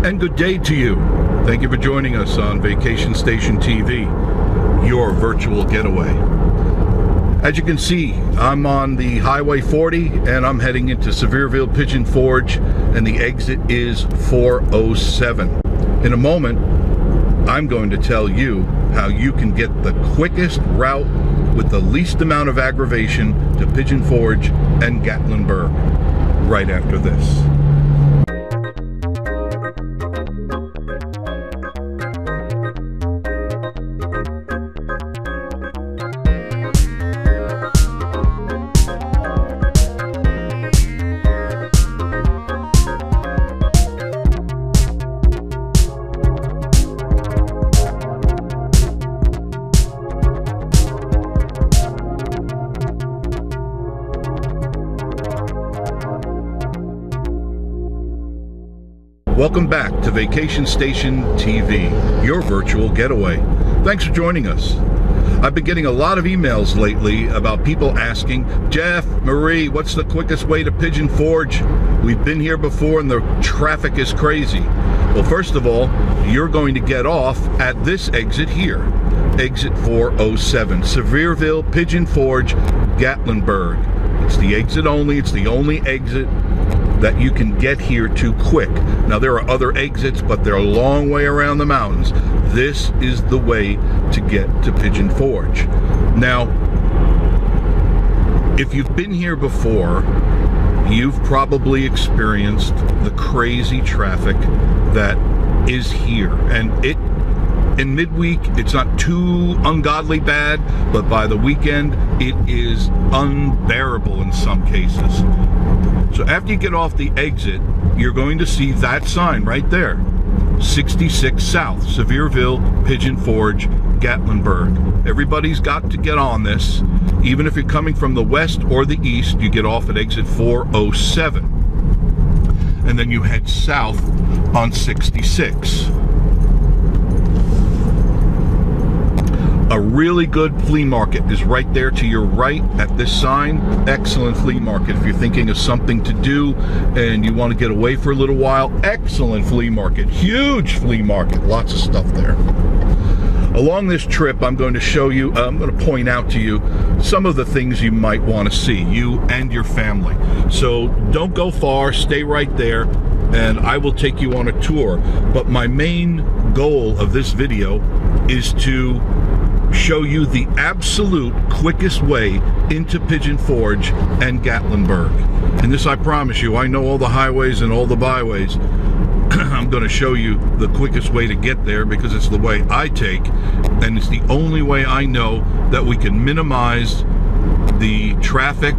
And good day to you. Thank you for joining us on Vacation Station TV, your virtual getaway. As you can see, I'm on the Highway 40 and I'm heading into Sevierville Pigeon Forge, and the exit is 407. In a moment, I'm going to tell you how you can get the quickest route with the least amount of aggravation to Pigeon Forge and Gatlinburg right after this. Welcome back to Vacation Station TV, your virtual getaway. Thanks for joining us. I've been getting a lot of emails lately about people asking, Jeff, Marie, what's the quickest way to Pigeon Forge? We've been here before and the traffic is crazy. Well, first of all, you're going to get off at this exit here, exit 407, Sevierville, Pigeon Forge, Gatlinburg. It's the exit only, it's the only exit that you can get here to quick. Now there are other exits, but they're a long way around the mountains. This is the way to get to Pigeon Forge. Now, if you've been here before, you've probably experienced the crazy traffic that is here. And in midweek, it's not too ungodly bad, but by the weekend, it is unbearable in some cases. So after you get off the exit, you're going to see that sign right there, 66 South, Sevierville, Pigeon Forge, Gatlinburg. Everybody's got to get on this. Even if you're coming from the west or the east, you get off at exit 407. And then you head south on 66. A really good flea market is right there to your right at this sign. Excellent flea market. If you're thinking of something to do and you want to get away for a little while, excellent flea market. Huge flea market. Lots of stuff there. Along this trip, I'm going to show you, I'm going to point out to you some of the things you might want to see, you and your family. So don't go far, stay right there, and I will take you on a tour. But my main goal of this video is to show you the absolute quickest way into Pigeon Forge and Gatlinburg. And this, I promise you, I know all the highways and all the byways. I'm going to show you the quickest way to get there because it's the way I take, and it's the only way I know that we can minimize the traffic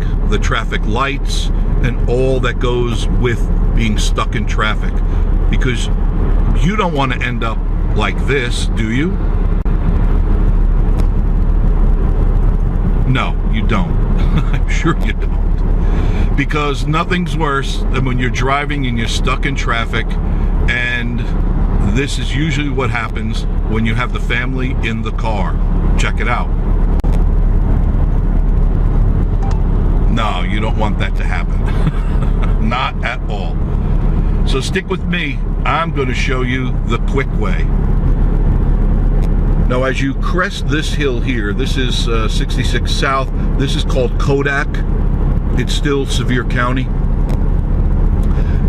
lights, and all that goes with being stuck in traffic. Because you don't want to end up like this, do you? No, you don't. I'm sure you don't. Because nothing's worse than when you're driving and you're stuck in traffic, and this is usually what happens when you have the family in the car. Check it out. No, you don't want that to happen. Not at all. So stick with me. I'm going to show you the quick way. Now, as you crest this hill here, this is 66 South. This is called Kodak. It's still Sevier County.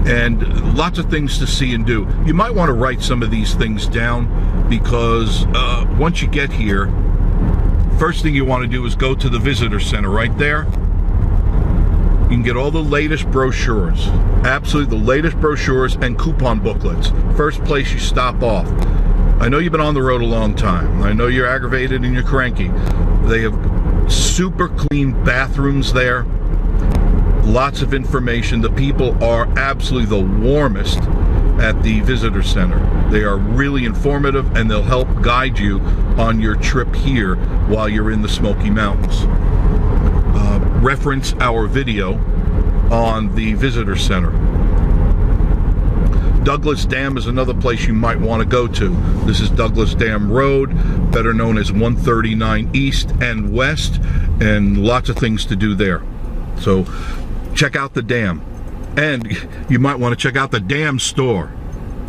And lots of things to see and do. You might want to write some of these things down because once you get here, first thing you want to do is go to the visitor center right there. You can get all the latest brochures, absolutely the latest brochures and coupon booklets. First place you stop off. I know you've been on the road a long time. I know you're aggravated and you're cranky. They have super clean bathrooms there. Lots of information. The people are absolutely the warmest at the visitor center. They are really informative, and they'll help guide you on your trip here while you're in the Smoky Mountains. Reference our video on the visitor center. Douglas Dam is another place you might want to go to. This is Douglas Dam Road, better known as 139 East and West, and lots of things to do there. So check out the dam. And you might want to check out the dam store.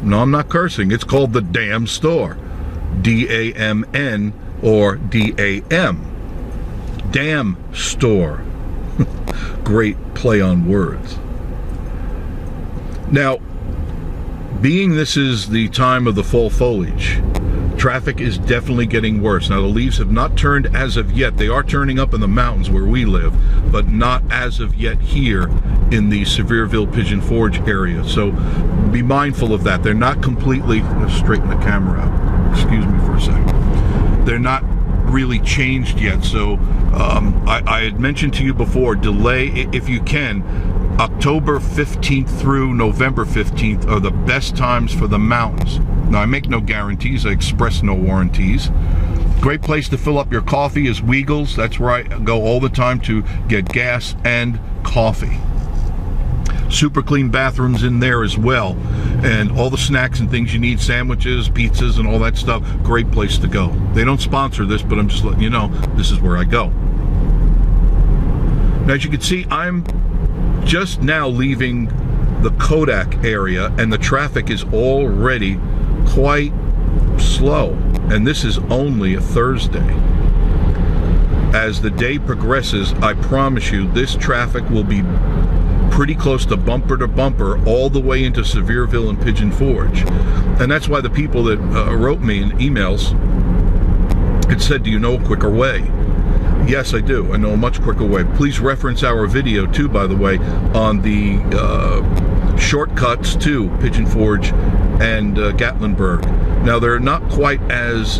No, I'm not cursing. It's called the Damn Store. D-A-M-N or D-A-M. Damn Store. Great play on words. Now, being this is the time of the fall foliage, traffic is definitely getting worse. Now, the leaves have not turned as of yet. They are turning up in the mountains where we live, but not as of yet here in the Sevierville Pigeon Forge area. So be mindful of that. They're not completely, let's straighten the camera out. Excuse me for a second. They're not really changed yet. So I had mentioned to you before, delay if you can. October 15th through November 15th are the best times for the mountains. Now, I make no guarantees. I express no warranties. Great place to fill up your coffee is Weagle's. That's where I go all the time to get gas and coffee. Super clean bathrooms in there as well. And all the snacks and things you need, sandwiches, pizzas, and all that stuff, great place to go. They don't sponsor this, but I'm just letting you know, this is where I go. Now, as you can see, I'm just now leaving the Kodak area, and the traffic is already quite slow, and this is only a Thursday. As the day progresses, I promise you this traffic will be pretty close to bumper all the way into Sevierville and Pigeon Forge. And that's why the people that wrote me in emails had said, do you know a quicker way? Yes, I do. I know a much quicker way. Please reference our video, too, by the way, on the shortcuts to Pigeon Forge and Gatlinburg. Now, they're not quite as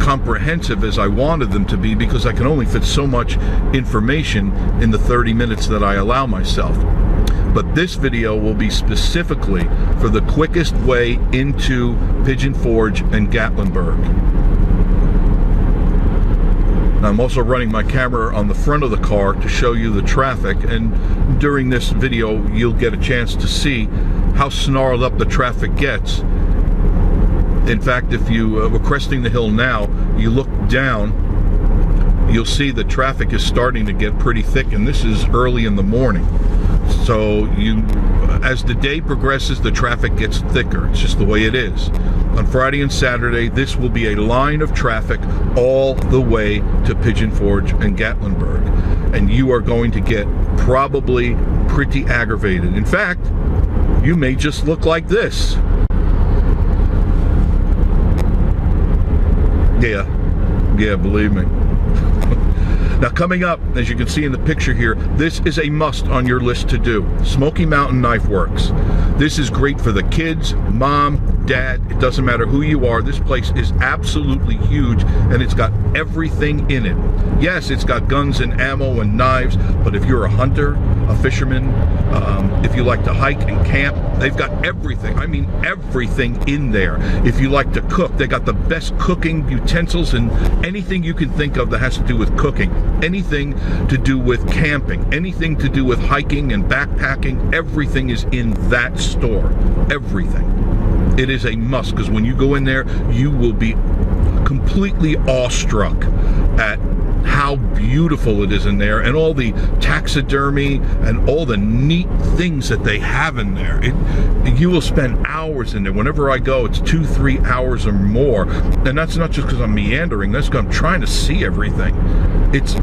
comprehensive as I wanted them to be because I can only fit so much information in the 30 minutes that I allow myself. But this video will be specifically for the quickest way into Pigeon Forge and Gatlinburg. I'm also running my camera on the front of the car to show you the traffic, and during this video you'll get a chance to see how snarled up the traffic gets. In fact, if you were cresting the hill now, you look down, you'll see the traffic is starting to get pretty thick, and this is early in the morning. So as the day progresses, the traffic gets thicker. It's just the way it is. On Friday and Saturday, this will be a line of traffic all the way to Pigeon Forge and Gatlinburg. And you are going to get probably pretty aggravated. In fact, you may just look like this. Yeah, believe me. Now, coming up, as you can see in the picture here, this is a must on your list to do. Smoky Mountain Knife Works. This is great for the kids, mom, dad, it doesn't matter who you are. This place is absolutely huge, and it's got everything in it. Yes, it's got guns and ammo and knives, but if you're a hunter, a fisherman, if you like to hike and camp, they've got everything. I mean, everything in there. If you like to cook, they got the best cooking utensils and anything you can think of that has to do with cooking. Anything to do with camping, anything to do with hiking and backpacking, everything is in that store. Everything. It is a must, because when you go in there, you will be completely awestruck at how beautiful it is in there, and all the taxidermy and all the neat things that they have in there. You will spend hours in there. Whenever I go, it's 2-3 hours or more, and that's not just because I'm meandering. That's because I'm trying to see everything. It's a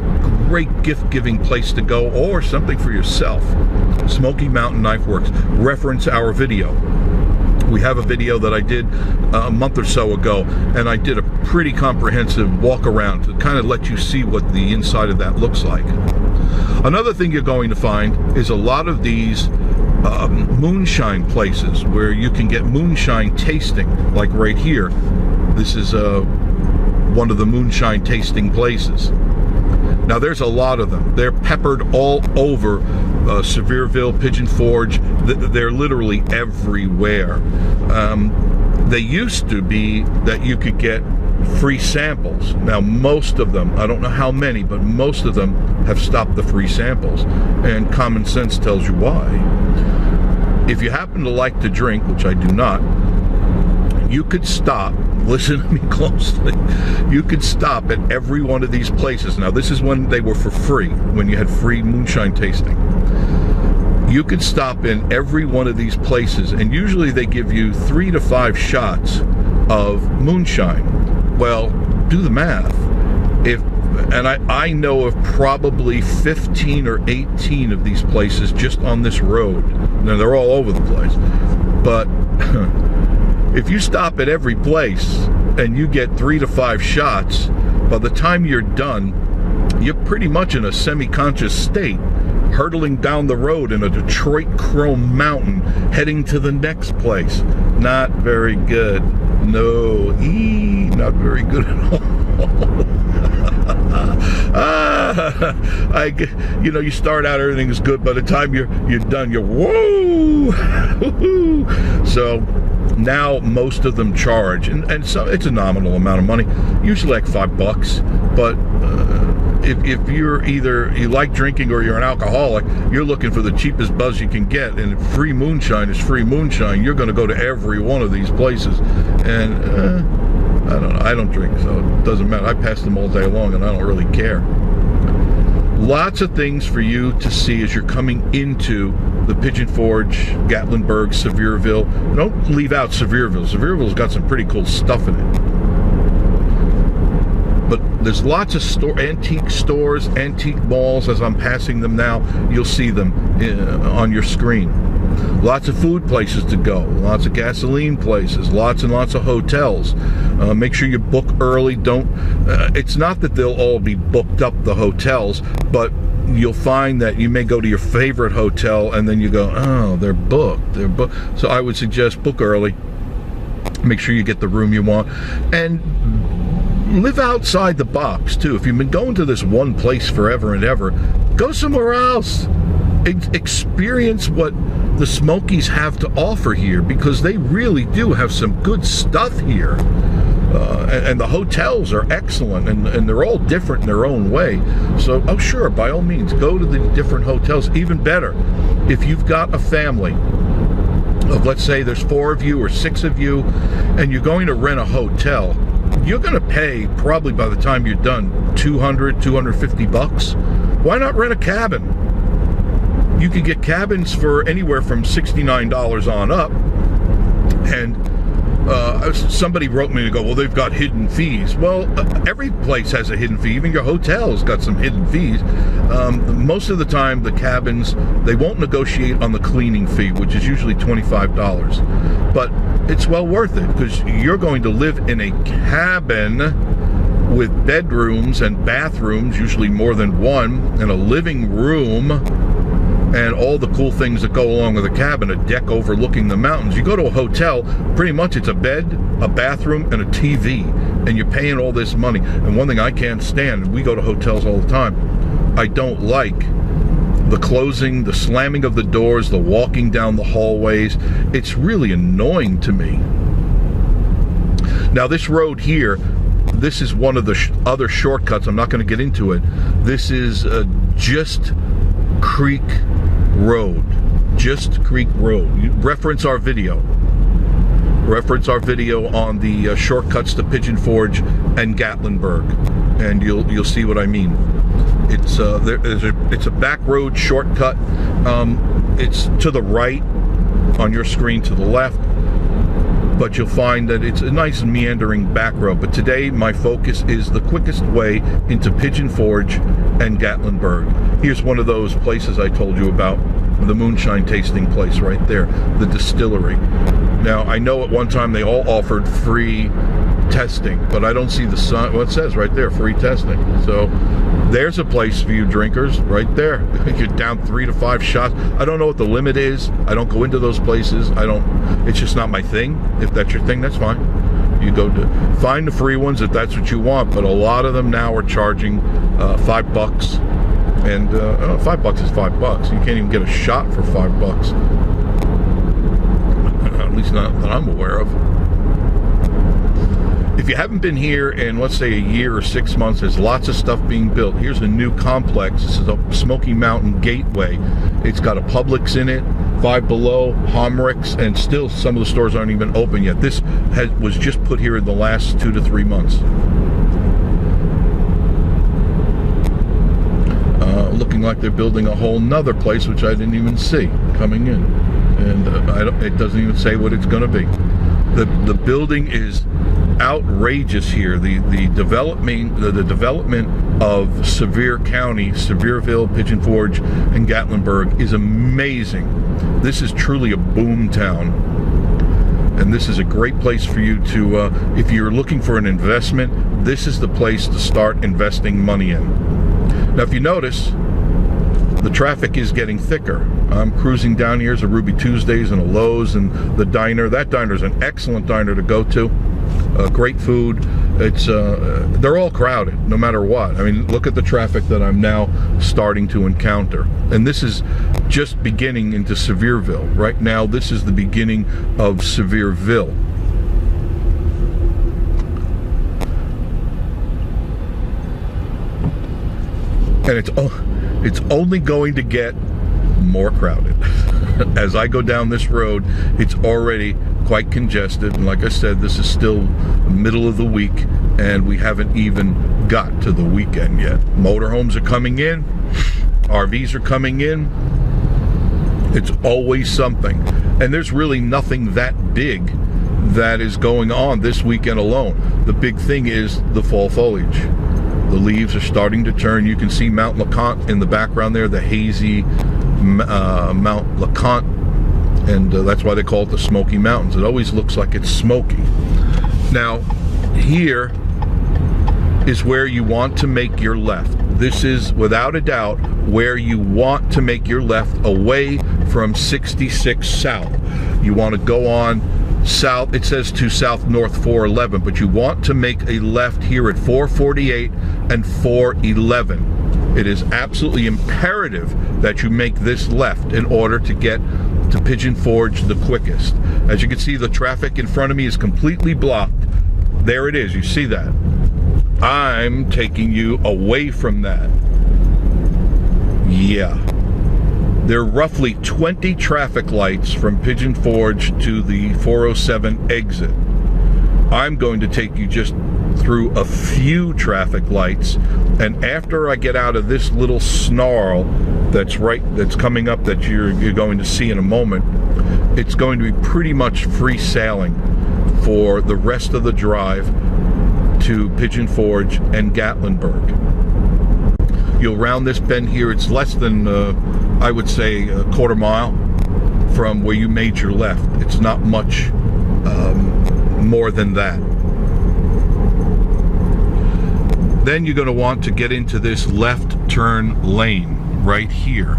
great gift-giving place to go, or something for yourself. Smoky Mountain Knife Works. Reference our video. We have a video that I did a month or so ago, and I did a pretty comprehensive walk around to kind of let you see what the inside of that looks like. Another thing you're going to find is a lot of these moonshine places where you can get moonshine tasting, like right here. This is one of the moonshine tasting places. Now, there's a lot of them. They're peppered all over Sevierville, Pigeon Forge. They're literally everywhere. They used to be that you could get free samples. Now, most of them, I don't know how many, but most of them have stopped the free samples. And common sense tells you why. If you happen to like to drink, which I do not, you could stop, listen to me closely, you could stop at every one of these places. Now, this is when they were for free, when you had free moonshine tasting. You could stop in every one of these places, and usually they give you 3 to 5 shots of moonshine. Well, do the math. And I know of probably 15 or 18 of these places just on this road. Now, they're all over the place. But if you stop at every place and you get 3 to 5 shots, by the time you're done, you're pretty much in a semi-conscious state, hurtling down the road in a Detroit chrome mountain, heading to the next place. Not very good. No, not very good at all. You start out, everything's good. By the time you're done, you're whoa. So now most of them charge, and so it's a nominal amount of money, usually like $5. But if you like drinking or you're an alcoholic, you're looking for the cheapest buzz you can get, and free moonshine is free moonshine. You're going to go to every one of these places, and I don't know. I don't drink, so it doesn't matter. I pass them all day long, and I don't really care. Lots of things for you to see as you're coming into the Pigeon Forge, Gatlinburg, Sevierville. Don't leave out Sevierville. Sevierville's got some pretty cool stuff in it. But there's lots of antique stores, antique malls. As I'm passing them now, you'll see them on your screen. Lots of food places to go, lots of gasoline places, lots and lots of hotels. Make sure you book early. It's not that they'll all be booked up, the hotels, but you'll find that you may go to your favorite hotel and then you go, oh, they're booked. So I would suggest book early. Make sure you get the room you want, and live outside the box too. If you've been going to this one place forever and ever, go somewhere else. Experience what the Smokies have to offer here, because they really do have some good stuff here. And the hotels are excellent, and they're all different in their own way. So, oh sure, by all means, go to the different hotels. Even better, if you've got a family of, let's say there's 4 of you or 6 of you, and you're going to rent a hotel, you're going to pay, probably by the time you're done, $200, $250. Why not rent a cabin? You can get cabins for anywhere from $69 on up. And somebody wrote me to go, well, they've got hidden fees. Well, every place has a hidden fee. Even your hotel's got some hidden fees. Most of the time, the cabins, they won't negotiate on the cleaning fee, which is usually $25. But it's well worth it, because you're going to live in a cabin with bedrooms and bathrooms, usually more than one, and a living room, and all the cool things that go along with a cabin, a deck overlooking the mountains. You go to a hotel, pretty much it's a bed, a bathroom, and a TV, and you're paying all this money. And one thing I can't stand, we go to hotels all the time, I don't like the closing, the slamming of the doors, the walking down the hallways. It's really annoying to me. Now this road here, this is one of the other shortcuts. I'm not going to get into it. This is Just Creek Road. Just Creek Road. Reference our video on the shortcuts to Pigeon Forge and Gatlinburg, and you'll see what I mean. It's it's a back road shortcut. It's to the right on your screen, to the left, but you'll find that it's a nice meandering back road. But today my focus is the quickest way into Pigeon Forge and Gatlinburg. Here's one of those places I told you about, the moonshine tasting place right there, the distillery. Now, I know at one time they all offered free testing, but I don't see the sign. Well, it says right there, free testing. So there's a place for you drinkers right there. You're down 3 to 5 shots. I don't know what the limit is. I don't go into those places. It's just not my thing. If that's your thing, that's fine. You go to find the free ones if that's what you want, but a lot of them now are charging $5. And $5 is $5. You can't even get a shot for $5. At least not that I'm aware of. If you haven't been here in, let's say, a year or 6 months, there's lots of stuff being built. Here's a new complex. This is a Smoky Mountain Gateway. It's got a Publix in it, Five Below, Homerick's, and still some of the stores aren't even open yet. This was just put here in the last 2 to 3 months. Look looking like they're building a whole nother place, which I didn't even see coming in. And it doesn't even say what it's going to be. The building is outrageous here. The development of Sevier County, Sevierville, Pigeon Forge, and Gatlinburg is amazing. This is truly a boom town. And this is a great place for you to, if you're looking for an investment, this is the place to start investing money in. Now, if you notice, the traffic is getting thicker. I'm cruising down here. There's a Ruby Tuesdays and a Lowe's and the diner. That diner is an excellent diner to go to. Great food. It's they're all crowded, no matter what. I mean, look at the traffic that I'm now starting to encounter. And this is just beginning into Sevierville. Right now, this is the beginning of Sevierville. And it's only going to get more crowded. As I go down this road, it's already quite congested, and like I said, this is still the middle of the week, and we haven't even got to the weekend yet. Motorhomes are coming in, RVs are coming in. It's always something, and there's really nothing that big that is going on this weekend alone. The big thing is the fall foliage. The leaves are starting to turn. You can see Mount LeConte in the background there, the hazy Mount LeConte, and that's why they call it the Smoky Mountains. It always looks like it's smoky. Now, here is where you want to make your left. This is, without a doubt, where you want to make your left away from 66 South. You want to go on south. It says to South North 411, but you want to make a left here at 448 and 411. It is absolutely imperative that you make this left in order to get to Pigeon Forge the quickest. As you can see, the traffic in front of me is completely blocked. There it is. You see that? I'm taking you away from that. Yeah. There are roughly 20 traffic lights from Pigeon Forge to the 407 exit. I'm going to take you just through a few traffic lights, and after I get out of this little snarl that's coming up that you're going to see in a moment, it's going to be pretty much free sailing for the rest of the drive to Pigeon Forge and Gatlinburg. You'll round this bend here. It's less than, I would say, a quarter mile from where you made your left. It's not much more than that. Then you're going to want to get into this left turn lane right here.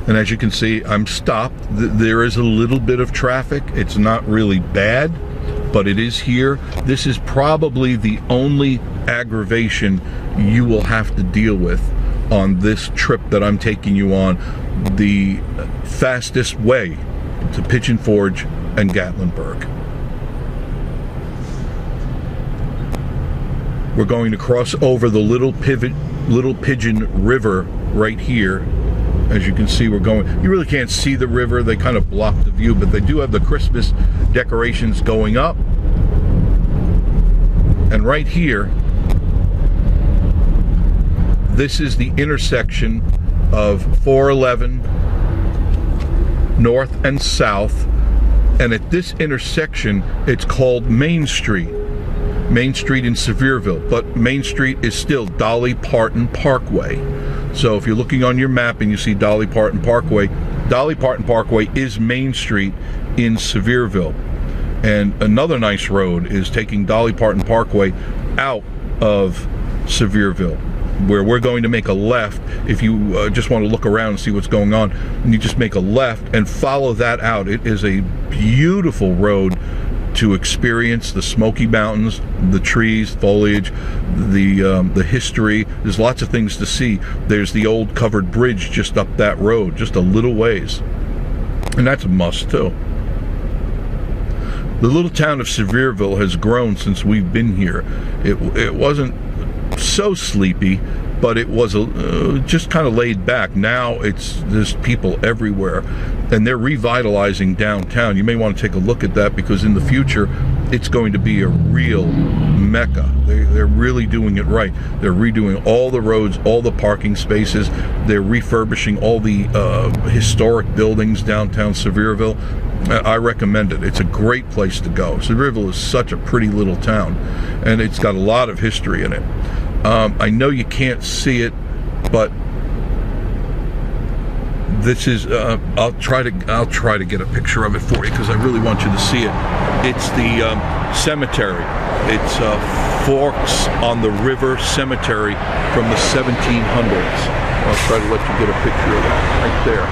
And as you can see, I'm stopped. There is a little bit of traffic. It's not really bad, but it is here. This is probably the only aggravation you will have to deal with on this trip that I'm taking you on. The fastest way to Pigeon Forge and Gatlinburg. We're going to cross over the Little Pigeon River right here. As you can see, we're going, you really can't see the river. They kind of block the view, but they do have the Christmas decorations going up. And right here, this is the intersection of 411 north and south. And at this intersection, it's called Main Street. Main Street in Sevierville, but Main Street is still Dolly Parton Parkway. So if you're looking on your map and you see Dolly Parton Parkway is Main Street in Sevierville. And another nice road is taking Dolly Parton Parkway out of Sevierville, where we're going to make a left. If you just want to look around and see what's going on, and you just make a left and follow that out. It is a beautiful road to experience the Smoky Mountains, the trees, foliage, the history. There's lots of things to see. There's the old covered bridge just up that road, just a little ways. And that's a must too. The little town of Sevierville has grown since we've been here. It wasn't so sleepy, but it was just kind of laid back. Now there's people everywhere, and they're revitalizing downtown. You may want to take a look at that, because in the future it's going to be a real mecca. They're really doing it right. They're redoing all the roads, all the parking spaces. They're refurbishing all the historic buildings downtown Sevierville. I recommend it. It's a great place to go. Sevierville is such a pretty little town, and it's got a lot of history in it. I know you can't see it, but this is I'll try to get a picture of it for you, because I really want you to see it. It's the cemetery. It's Forks on the River Cemetery from the 1700s. I'll try to let you get a picture of that right there.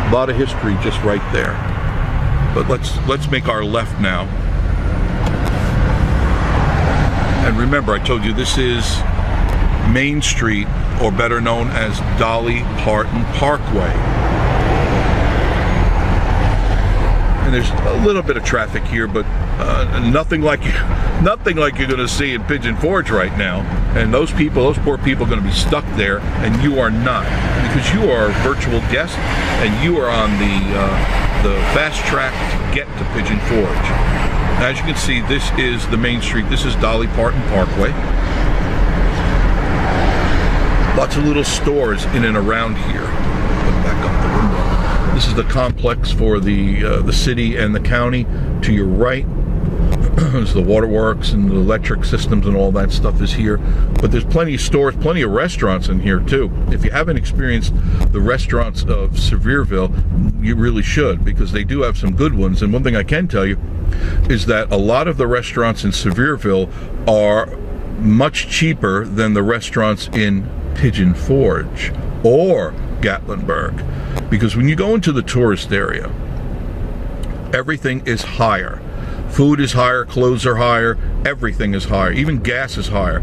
A lot of history just right there. But let's make our left now. And remember, I told you this is Main Street, or better known as Dolly Parton Parkway. And there's a little bit of traffic here, but nothing like you're going to see in Pigeon Forge right now. And those poor people, are going to be stuck there, and you are not, because you are a virtual guest, and you are on the fast track to get to Pigeon Forge. As you can see, this is the Main Street. This is Dolly Parton Parkway. Lots of little stores in and around here. Put back up the window. This is the complex for the city and the county. To your right, there's the waterworks and the electric systems and all that stuff is here. But there's plenty of stores, plenty of restaurants in here too. If you haven't experienced the restaurants of Sevierville, you really should, because they do have some good ones. And one thing I can tell you is that a lot of the restaurants in Sevierville are much cheaper than the restaurants in Pigeon Forge or Gatlinburg, because when you go into the tourist area, everything is higher. Food is higher, clothes are higher, everything is higher, even gas is higher.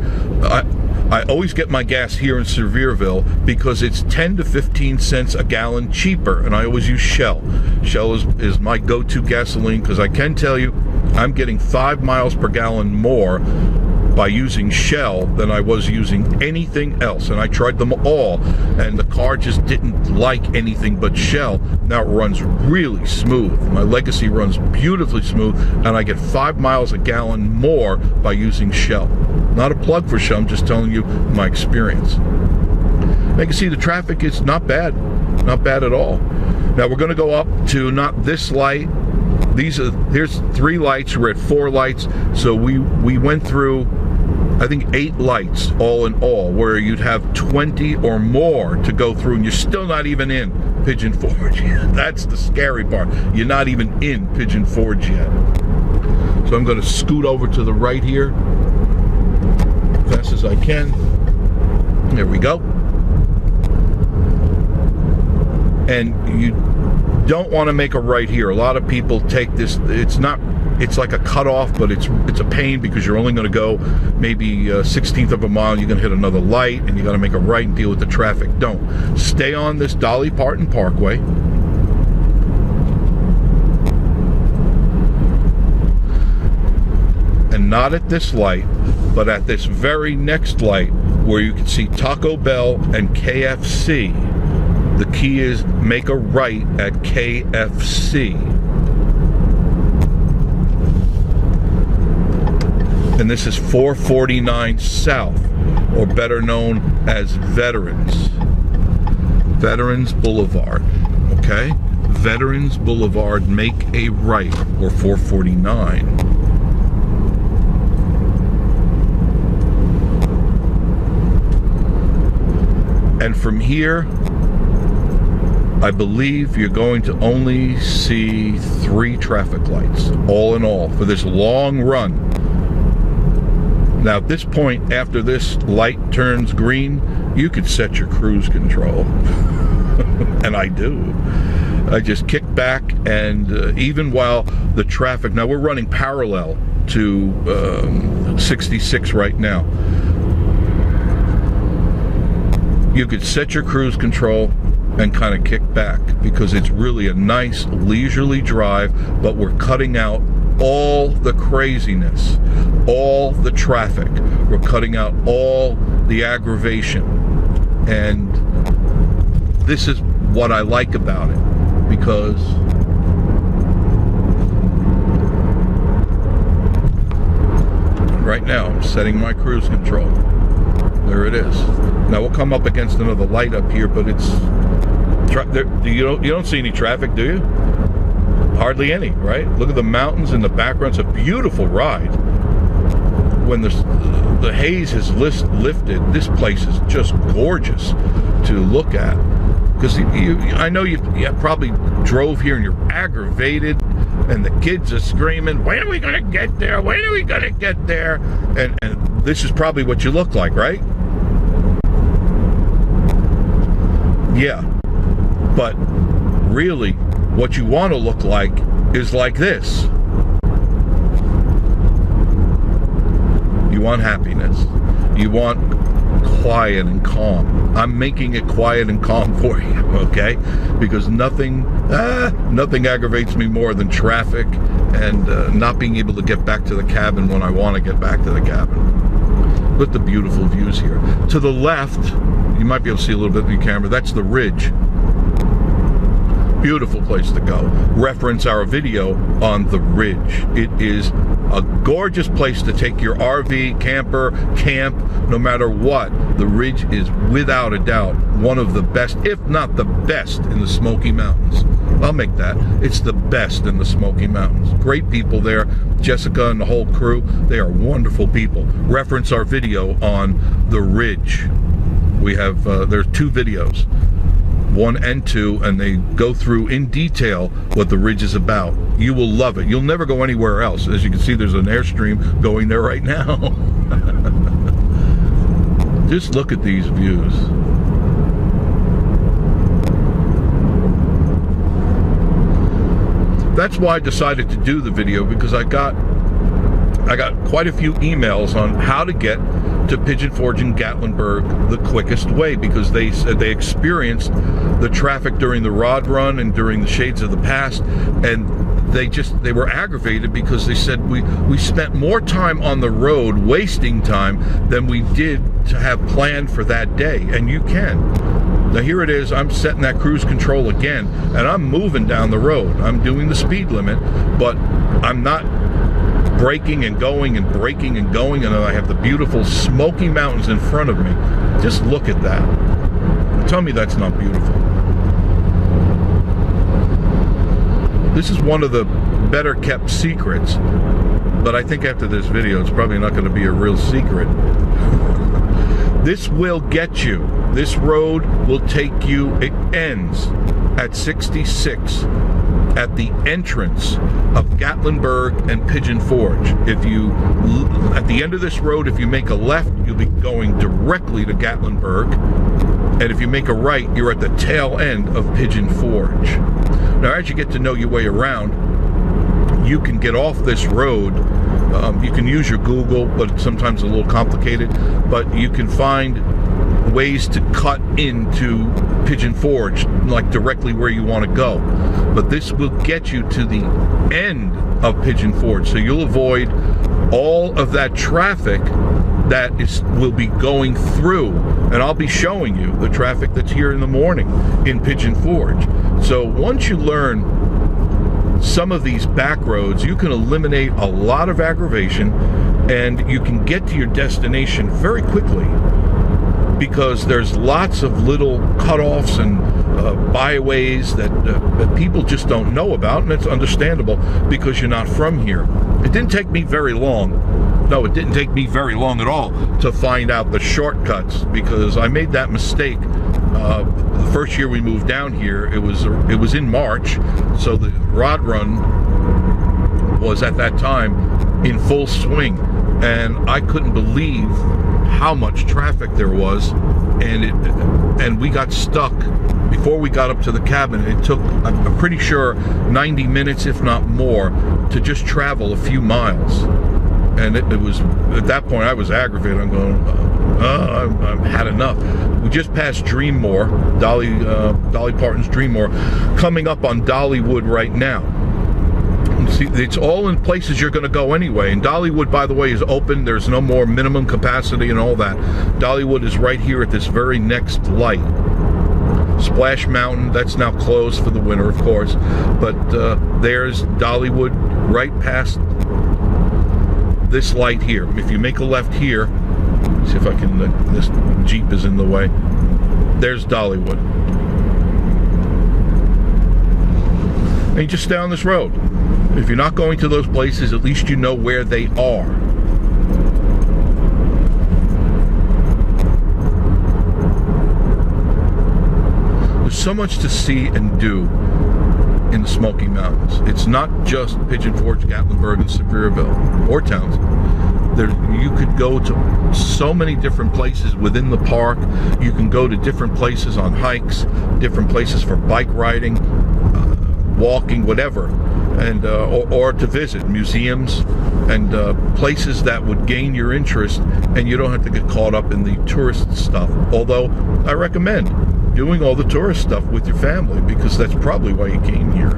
I always get my gas here in Sevierville because it's 10 to 15 cents a gallon cheaper, and I always use Shell. Shell is my go-to gasoline, because I can tell you I'm getting 5 miles per gallon more by using Shell than I was using anything else. And I tried them all, and the car just didn't like anything but Shell. Now it runs really smooth. My Legacy runs beautifully smooth, and I get 5 miles a gallon more by using Shell. Not a plug for Shell, I'm just telling you my experience. Now you can see the traffic is not bad at all. Now we're going to go up to not this light. Here's 3 lights. We're at 4 lights, so we went through, I think, 8 lights all in all, where you'd have 20 or more to go through, and you're still not even in Pigeon Forge. That's the scary part. You're not even in Pigeon Forge yet. So I'm going to scoot over to the right here as fast as I can. There we go. And you don't want to make a right here. A lot of people take this, it's like a cutoff, but it's a pain, because you're only going to go maybe a 16th of a mile. You're going to hit another light, and you got to make a right and deal with the traffic. Don't. Stay on this Dolly Parton Parkway. And not at this light, but at this very next light, where you can see Taco Bell and KFC. The key is make a right at KFC. And this is 449 South, or better known as Veterans Boulevard, okay? Veterans Boulevard, make a right, or 449. And from here, I believe you're going to only see 3 traffic lights, all in all, for this long run. Now, at this point, after this light turns green, you could set your cruise control. And I do. I just kick back, and even while the traffic, now we're running parallel to 66 right now. You could set your cruise control and kind of kick back, because it's really a nice leisurely drive, but we're cutting out all the craziness, all the traffic. We're cutting out all the aggravation. And this is what I like about it, because right now I'm setting my cruise control. There it is. Now we'll come up against another light up here, but it's you don't see any traffic, do you? Hardly any, right? Look at the mountains in the background. It's a beautiful ride. When the haze has lifted, this place is just gorgeous to look at. Because I know you probably drove here and you're aggravated, and the kids are screaming, when are we going to get there? When are we going to get there? And this is probably what you look like, right? Yeah. But really, what you want to look like is like this. You want happiness. You want quiet and calm. I'm making it quiet and calm for you, okay? Because nothing aggravates me more than traffic and not being able to get back to the cabin when I want to get back to the cabin. Look at the beautiful views here. To the left, you might be able to see a little bit in the camera, that's the ridge. Beautiful place to go. Reference our video on the ridge. It is a gorgeous place to take your RV, camper, camp, no matter what. The ridge is without a doubt one of the best, if not the best, in the Smoky Mountains. I'll make that. It's the best in the Smoky Mountains. Great people there. Jessica and the whole crew, they are wonderful people. Reference our video on the ridge. We have, there's 2 videos. 1 and 2, and they go through in detail what the ridge is about. You will love it. You'll never go anywhere else. As you can see, there's an Airstream going there right now. Just look at these views. That's why I decided to do the video, because I got quite a few emails on how to get to Pigeon Forge in Gatlinburg the quickest way, because they said they experienced the traffic during the rod run and during the Shades of the Past, and they were aggravated because they said we spent more time on the road wasting time than we did to have planned for that day. And you can. Now here it is, I'm setting that cruise control again, and I'm moving down the road. I'm doing the speed limit, but I'm not braking and going and braking and going, and I have the beautiful Smoky Mountains in front of me. Just look at that. Tell me that's not beautiful. This is one of the better kept secrets, but I think after this video it's probably not going to be a real secret. This will get you. This road will take you. It ends at 66 at the entrance of Gatlinburg and Pigeon Forge. If you, at the end of this road, if you make a left, you'll be going directly to Gatlinburg. And if you make a right, you're at the tail end of Pigeon Forge. Now, as you get to know your way around, you can get off this road. You can use your Google, but it's sometimes a little complicated. But you can find ways to cut into Pigeon Forge, like directly where you want to go. But this will get you to the end of Pigeon Forge, so you'll avoid all of that traffic that will be going through. And I'll be showing you the traffic that's here in the morning in Pigeon Forge. So once you learn some of these back roads, you can eliminate a lot of aggravation, and you can get to your destination very quickly, because there's lots of little cutoffs and byways that people just don't know about, and it's understandable because you're not from here. It didn't take me very long. No, it didn't take me very long at all to find out the shortcuts, because I made that mistake the first year we moved down here. It was in March, so the rod run was at that time in full swing, and I couldn't believe how much traffic there was, and we got stuck before we got up to the cabin. It took, I'm pretty sure, 90 minutes, if not more, to just travel a few miles. And it was, at that point, I was aggravated. I'm going, I've had enough. We just passed Dreammore, Dolly Parton's Dreammore, coming up on Dollywood right now. See, it's all in places you're going to go anyway. And Dollywood, by the way, is open. There's no more minimum capacity and all that. Dollywood is right here at this very next light. Splash Mountain, that's now closed for the winter, of course. But there's Dollywood right past this light here. If you make a left here, see if I can, this Jeep is in the way. There's Dollywood. And you just stay on this road. If you're not going to those places, at least you know where they are. There's so much to see and do in the Smoky Mountains. It's not just Pigeon Forge, Gatlinburg, and Sevierville, or Townsend. You could go to so many different places within the park. You can go to different places on hikes, different places for bike riding, walking, whatever, and or to visit museums and places that would gain your interest, and you don't have to get caught up in the tourist stuff. Although I recommend doing all the tourist stuff with your family, because that's probably why you came here.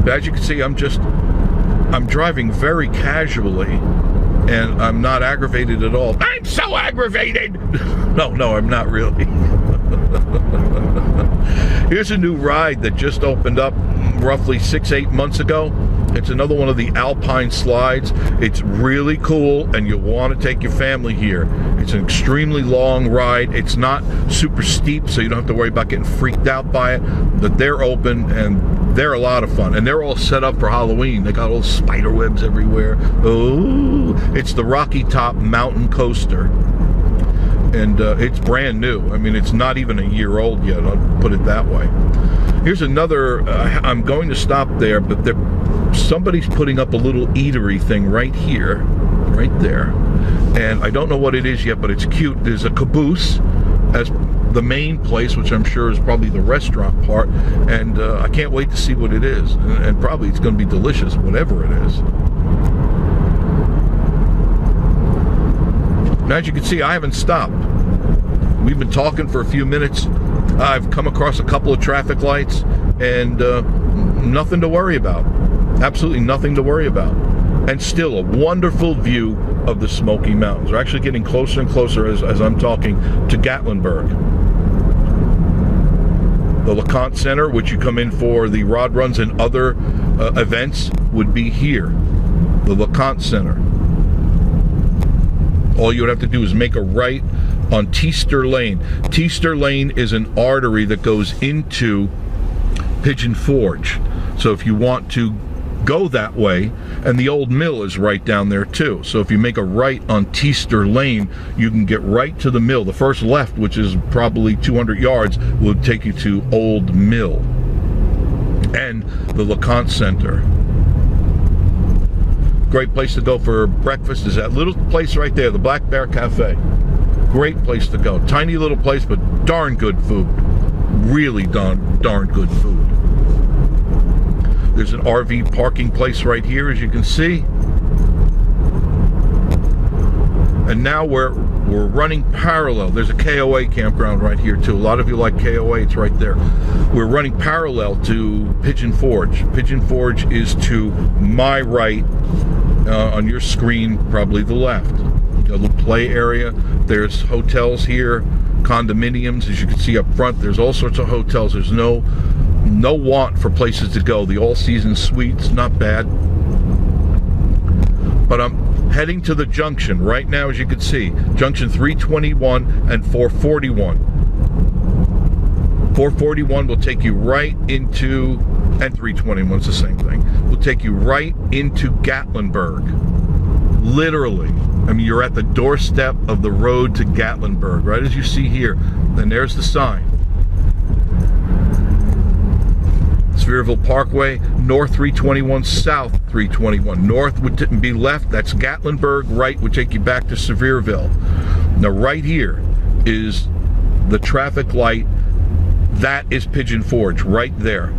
But as you can see, I'm driving very casually, and I'm not aggravated at all. I'm so aggravated! No, I'm not really. Here's a new ride that just opened up roughly 6-8 months ago. It's another one of the Alpine slides. It's really cool, and you'll want to take your family here. It's an extremely long ride. It's not super steep, so you don't have to worry about getting freaked out by it. But they're open, and they're a lot of fun. And they're all set up for Halloween. They got all spider webs everywhere. Oh, it's the Rocky Top Mountain Coaster. And it's brand new. I mean, it's not even a year old yet, I'll put it that way. Here's another, I'm going to stop there, but somebody's putting up a little eatery thing right here, right there. And I don't know what it is yet, but it's cute. There's a caboose as the main place, which I'm sure is probably the restaurant part. And I can't wait to see what it is. And probably it's going to be delicious, whatever it is. Now, as you can see, I haven't stopped. We've been talking for a few minutes. I've come across a couple of traffic lights, and nothing to worry about. Absolutely nothing to worry about. And still a wonderful view of the Smoky Mountains. We're actually getting closer and closer as I'm talking to Gatlinburg. The LeConte Center, which you come in for the rod runs and other events, would be here. The LeConte Center. All you would have to do is make a right on Teaster Lane. Teaster Lane is an artery that goes into Pigeon Forge. So if you want to go that way, and the old mill is right down there too. So if you make a right on Teaster Lane, you can get right to the mill. The first left, which is probably 200 yards, will take you to Old Mill and the LeConte Center. Great place to go for breakfast is that little place right there, the Black Bear Cafe. Great place to go. Tiny little place, but darn good food. Really darn good food. There's an RV parking place right here, as you can see. And now we're running parallel. There's a KOA campground right here too. A lot of you like KOA, it's right there. We're running parallel to Pigeon Forge. Pigeon Forge is to my right, on your screen, probably the left. A little play area. There's hotels here, condominiums, as you can see up front. There's all sorts of hotels. There's no want for places to go. The all-season suites, not bad. But I'm heading to the junction right now, as you can see. Junction 321 and 441. 441 will take you right into, and 321's the same thing, will take you right into Gatlinburg. Literally. I mean, you're at the doorstep of the road to Gatlinburg, right as you see here. And there's the sign. Sevierville Parkway, north 321, south 321. North would be left, that's Gatlinburg. Right would take you back to Sevierville. Now right here is the traffic light. That is Pigeon Forge, right there.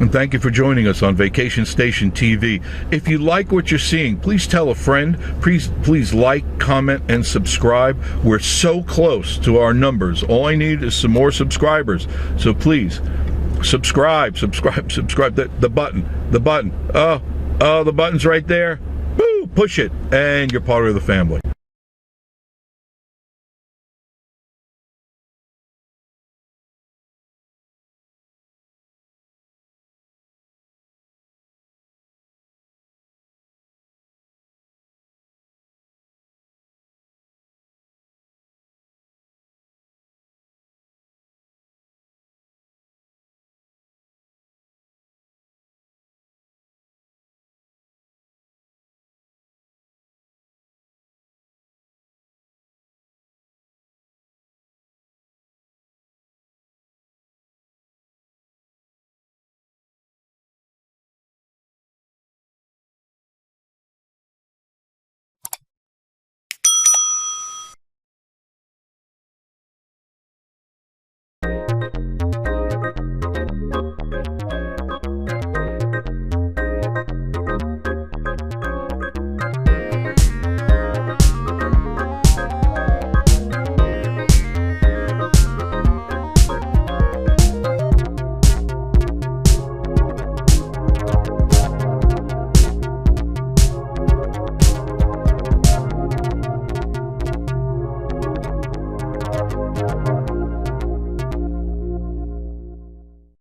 And thank you for joining us on Vacation Station TV. If you like what you're seeing, please tell a friend. Please like, comment, and subscribe. We're so close to our numbers. All I need is some more subscribers. So please, subscribe. The button. Oh, the button's right there. Woo! Push it, and you're part of the family.